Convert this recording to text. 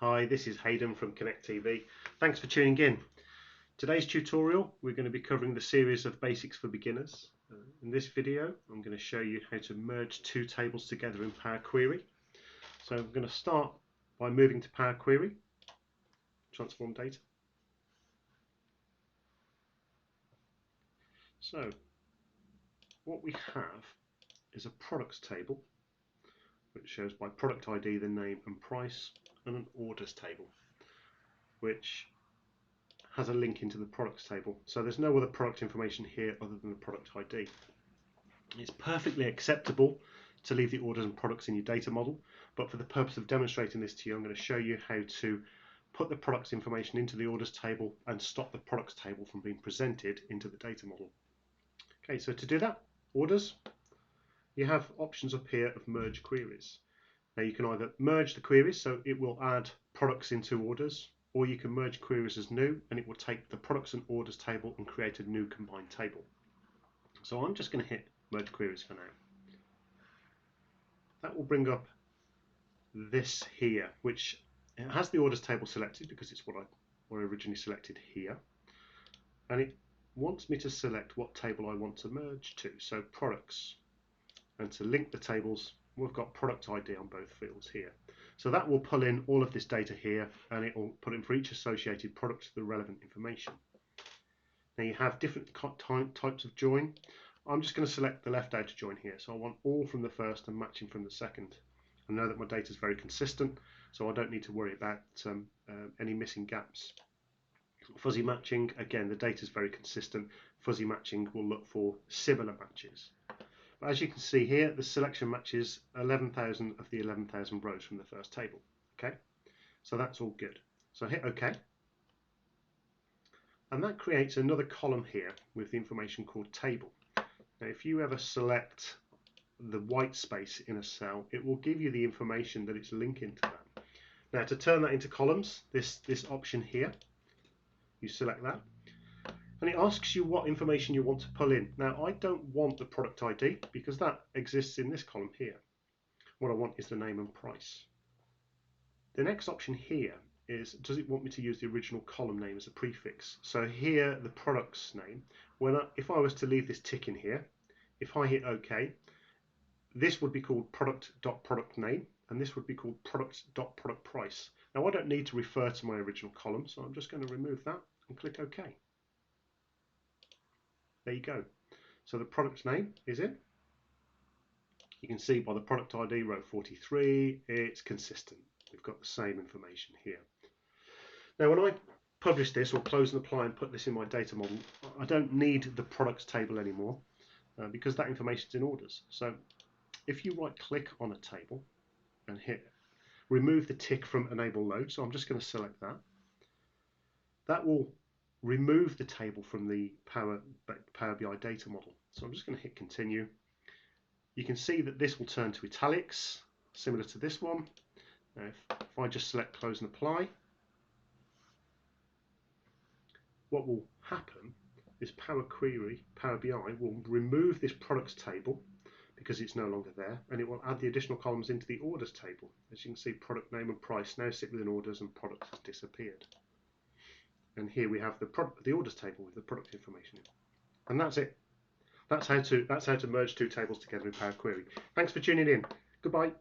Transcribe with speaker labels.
Speaker 1: Hi, this is Hayden from Connect TV. Thanks for tuning in. Today's tutorial, we're going to be covering the series of basics for beginners. In this video, I'm going to show you how to merge two tables together in Power Query. So I'm going to start by moving to Power Query, transform data. So what we have is a products table, which shows by product ID the name and price, and an orders table, which has a link into the products table. So there's no other product information here other than the product ID. It's perfectly acceptable to leave the orders and products in your data model, but for the purpose of demonstrating this to you, I'm going to show you how to put the products information into the orders table and stop the products table from being presented into the data model. Okay, so to do that, orders, you have options up here of merge queries. Now you can either merge the queries, so it will add products into orders, or you can merge queries as new and it will take the products and orders table and create a new combined table. So I'm just going to hit merge queries for now. That will bring up this here, which has the orders table selected because it's what I originally selected here, and it wants me to select what table I want to merge to, so products, and to link the tables we've got product ID on both fields here. So that will pull in all of this data here and it will put in for each associated product the relevant information. Now you have different types of join. I'm just going to select the left outer join here, so I want all from the first and matching from the second. I know that my data is very consistent, so I don't need to worry about any missing gaps. Fuzzy matching, again, the data is very consistent. Fuzzy matching will look for similar matches. But as you can see here, the selection matches 11,000 of the 11,000 rows from the first table. Okay, so that's all good. So hit OK. And that creates another column here with the information called table. Now, if you ever select the white space in a cell, it will give you the information that it's linking to that. Now, to turn that into columns, this option here, you select that, and it asks you what information you want to pull in. Now, I don't want the product ID because that exists in this column here. What I want is the name and price. The next option here is, does it want me to use the original column name as a prefix? So here, the product's name, if I was to leave this tick in here, if I hit OK, this would be called product.product name, and this would be called product.product price. Now, I don't need to refer to my original column, so I'm just going to remove that and click OK. There you go. So the product's name is in. You can see by the product ID row 43, it's consistent. We've got the same information here. Now, when I publish this or close and apply and put this in my data model, I don't need the products table anymore because that information is in orders. So if you right click on a table and hit remove the tick from enable load, so I'm just going to select that, that will remove the table from the Power BI data model. So I'm just going to hit continue. You can see that this will turn to italics, similar to this one. Now, if I just select close and apply, what will happen is Power BI will remove this products table because it's no longer there, and it will add the additional columns into the orders table. As you can see, product name and price now sit within orders and products has disappeared. And here we have the orders table with the product information in. And that's it. That's how to merge two tables together in Power Query. Thanks for tuning in. Goodbye.